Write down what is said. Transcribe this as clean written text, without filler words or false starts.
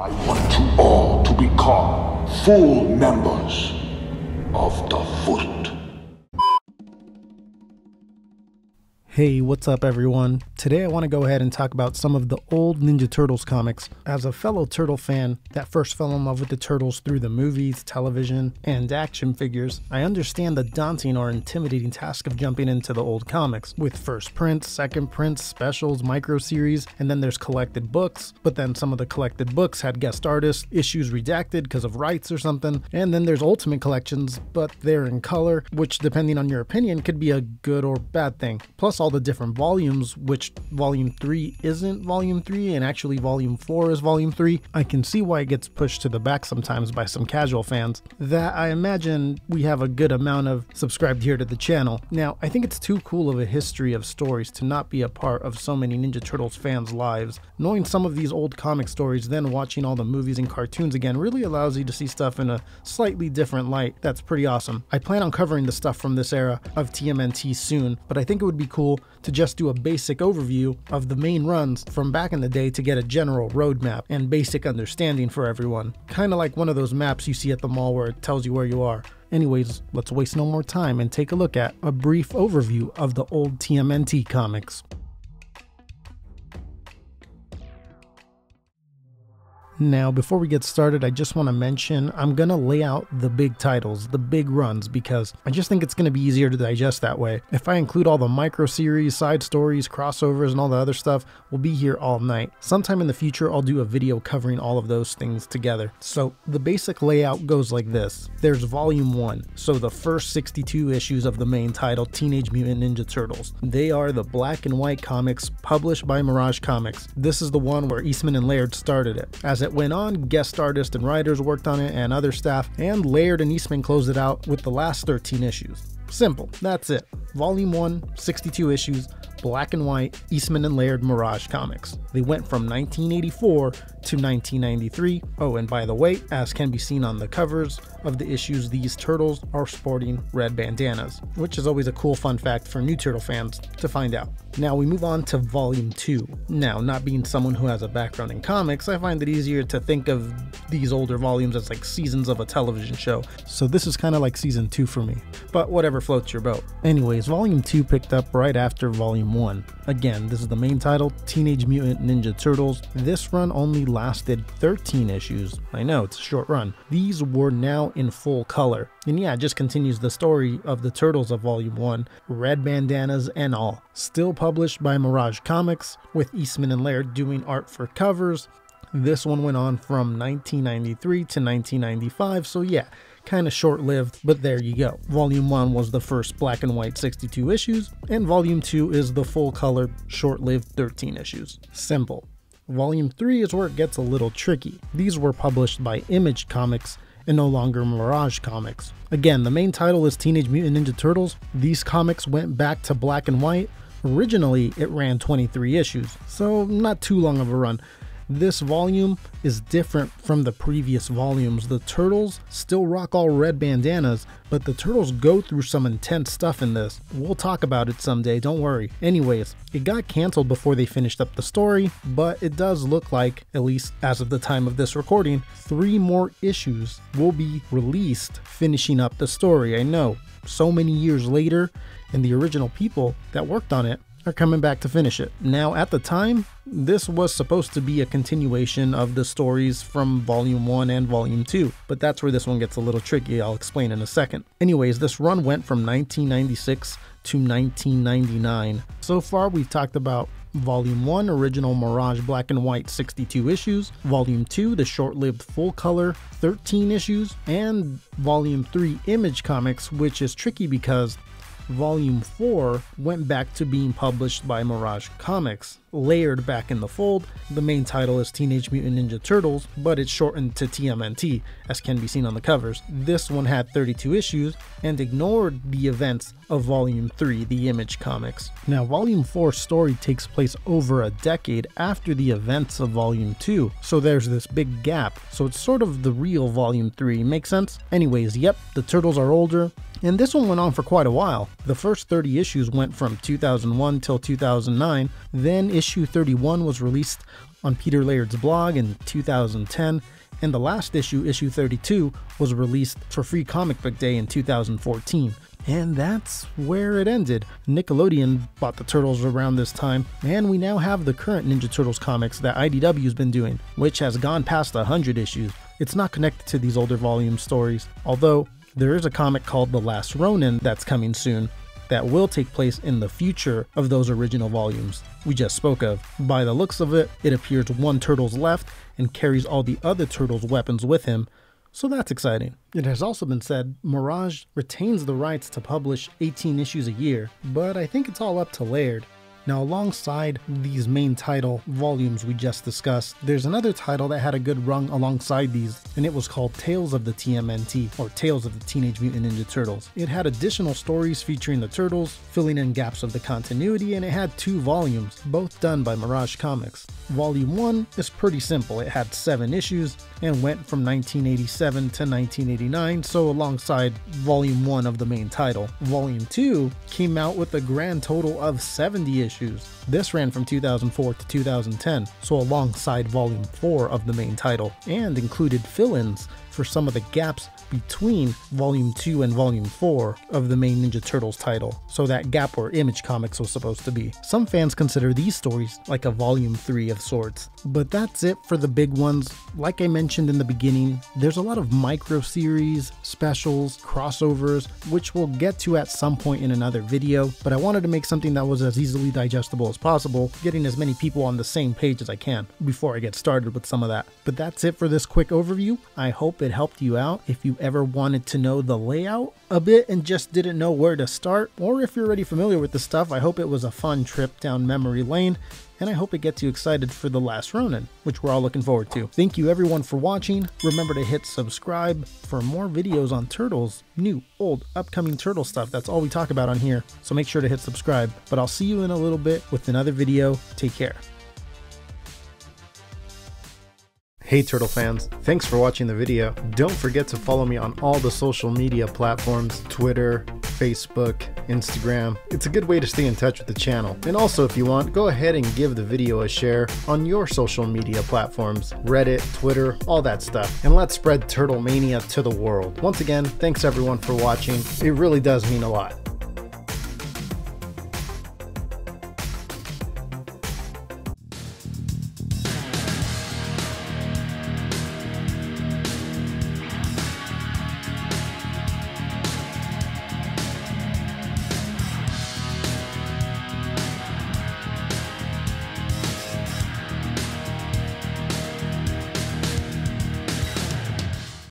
I want you all to become full members of the Foot. Hey, what's up everyone? Today I want to go ahead and talk about some of the old Ninja Turtles comics. As a fellow Turtle fan that first fell in love with the Turtles through the movies, television, and action figures, I understand the daunting or intimidating task of jumping into the old comics, with first prints, second prints, specials, micro series, and then there's collected books, but then some of the collected books had guest artists, issues redacted because of rights or something, and then there's ultimate collections, but they're in color, which depending on your opinion could be a good or bad thing. Plus all the different volumes, which volume 3 isn't volume 3 and actually volume 4 is volume 3. I can see why it gets pushed to the back sometimes by some casual fans that I imagine we have a good amount of subscribed here to the channel. Now, I think it's too cool of a history of stories to not be a part of so many Ninja Turtles fans' lives. Knowing some of these old comic stories, then watching all the movies and cartoons again really allows you to see stuff in a slightly different light. That's pretty awesome. I plan on covering the stuff from this era of TMNT soon, but I think it would be cool to just do a basic overview of the main runs from back in the day to get a general roadmap and basic understanding for everyone. Kind of like one of those maps you see at the mall where it tells you where you are. Anyways, let's waste no more time and take a look at a brief overview of the old TMNT comics. Now, before we get started, I just want to mention I'm going to lay out the big titles, the big runs, because I just think it's going to be easier to digest that way. If I include all the micro series, side stories, crossovers, and all the other stuff, we'll be here all night. Sometime in the future, I'll do a video covering all of those things together. So the basic layout goes like this. There's volume 1, so the first 62 issues of the main title, Teenage Mutant Ninja Turtles. They are the black and white comics published by Mirage Comics. This is the one where Eastman and Laird started it. As it went on, guest artists and writers worked on it and other staff, and Laird and Eastman closed it out with the last 13 issues. Simple, that's it. Volume 1, 62 issues, black and white, Eastman and Laird Mirage Comics. They went from 1984 to 1993. Oh, and by the way, as can be seen on the covers of the issues, these turtles are sporting red bandanas, which is always a cool fun fact for new turtle fans to find out. Now we move on to volume 2. Now, not being someone who has a background in comics, I find it easier to think of these older volumes as like seasons of a television show. So this is kind of like season 2 for me, but whatever floats your boat. Anyways, volume 2 picked up right after volume 1. Again, this is the main title, Teenage Mutant Ninja Turtles. This run only lasted 13 issues. I know, it's a short run. These were now in full color. And yeah, it just continues the story of the Turtles of volume 1, red bandanas and all. Still published by Mirage Comics, with Eastman and Laird doing art for covers. This one went on from 1993 to 1995, so yeah, kind of short-lived, but there you go. Volume 1 was the first black and white 62 issues, and Volume 2 is the full-color, short-lived 13 issues. Simple. Volume 3 is where it gets a little tricky. These were published by Image Comics and no longer Mirage Comics. Again, the main title is Teenage Mutant Ninja Turtles. These comics went back to black and white. Originally, it ran 23 issues, so not too long of a run. This volume is different from the previous volumes. The Turtles still rock all red bandanas, but the Turtles go through some intense stuff in this. We'll talk about it someday, don't worry. Anyways, it got canceled before they finished up the story, but it does look like, at least as of the time of this recording, 3 more issues will be released finishing up the story. I know, so many years later, and the original people that worked on it are coming back to finish it. Now, at the time, this was supposed to be a continuation of the stories from Volume 1 and Volume 2, but that's where this one gets a little tricky. I'll explain in a second. Anyways, this run went from 1996 to 1999. So far, we've talked about Volume 1, original Mirage black and white 62 issues, Volume 2, the short-lived full color 13 issues, and Volume 3 Image Comics, which is tricky because Volume 4 went back to being published by Mirage Comics. Laird back in the fold. The main title is Teenage Mutant Ninja Turtles, but it's shortened to TMNT, as can be seen on the covers. This one had 32 issues and ignored the events of Volume 3, the Image Comics. Now, Volume 4's story takes place over a decade after the events of Volume 2, so there's this big gap, so it's sort of the real Volume 3, make sense? Anyways, yep, the Turtles are older, and this one went on for quite a while. The first 30 issues went from 2001 till 2009, then issue 31 was released on Peter Laird's blog in 2010, and the last issue, issue 32, was released for Free Comic Book Day in 2014. And that's where it ended. Nickelodeon bought the Turtles around this time, and we now have the current Ninja Turtles comics that IDW's been doing, which has gone past 100 issues. It's not connected to these older volume stories, although there is a comic called The Last Ronin that's coming soon that will take place in the future of those original volumes we just spoke of. By the looks of it, it appears one Turtle's left and carries all the other Turtles' weapons with him, so that's exciting. It has also been said Mirage retains the rights to publish 18 issues a year, but I think it's all up to Laird. Now, alongside these main title volumes we just discussed, there's another title that had a good run alongside these, and it was called Tales of the Tmnt, or Tales of the Teenage Mutant Ninja Turtles. It had additional stories featuring the Turtles, filling in gaps of the continuity, and it had 2 volumes, both done by Mirage Comics. Volume 1 is pretty simple. It had 7 issues and went from 1987 to 1989, so alongside Volume 1 of the main title. Volume 2 came out with a grand total of 70 issues. This ran from 2004 to 2010, so alongside Volume 4 of the main title, and included fill-ins for some of the gaps between Volume 2 and Volume 4 of the main Ninja Turtles title, so that gap where Image Comics was supposed to be. Some fans consider these stories like a Volume 3 of sorts. But that's it for the big ones. Like I mentioned in the beginning, there's a lot of micro-series, specials, crossovers, which we'll get to at some point in another video, but I wanted to make something that was as easily digestible as possible, getting as many people on the same page as I can before I get started with some of that. But that's it for this quick overview. I hope it helped you out. If you ever wanted to know the layout a bit and just didn't know where to start, or if you're already familiar with the stuff, I hope it was a fun trip down memory lane, and I hope it gets you excited for The Last Ronin, which we're all looking forward to. Thank you everyone for watching. Remember to hit subscribe for more videos on Turtles, new, old, upcoming Turtle stuff. That's all we talk about on here, so make sure to hit subscribe. But I'll see you in a little bit with another video. Take care. Hey Turtle fans, thanks for watching the video. Don't forget to follow me on all the social media platforms, Twitter, Facebook, Instagram. It's a good way to stay in touch with the channel. And also, if you want, go ahead and give the video a share on your social media platforms, Reddit, Twitter, all that stuff. And let's spread Turtle Mania to the world. Once again, thanks everyone for watching. It really does mean a lot.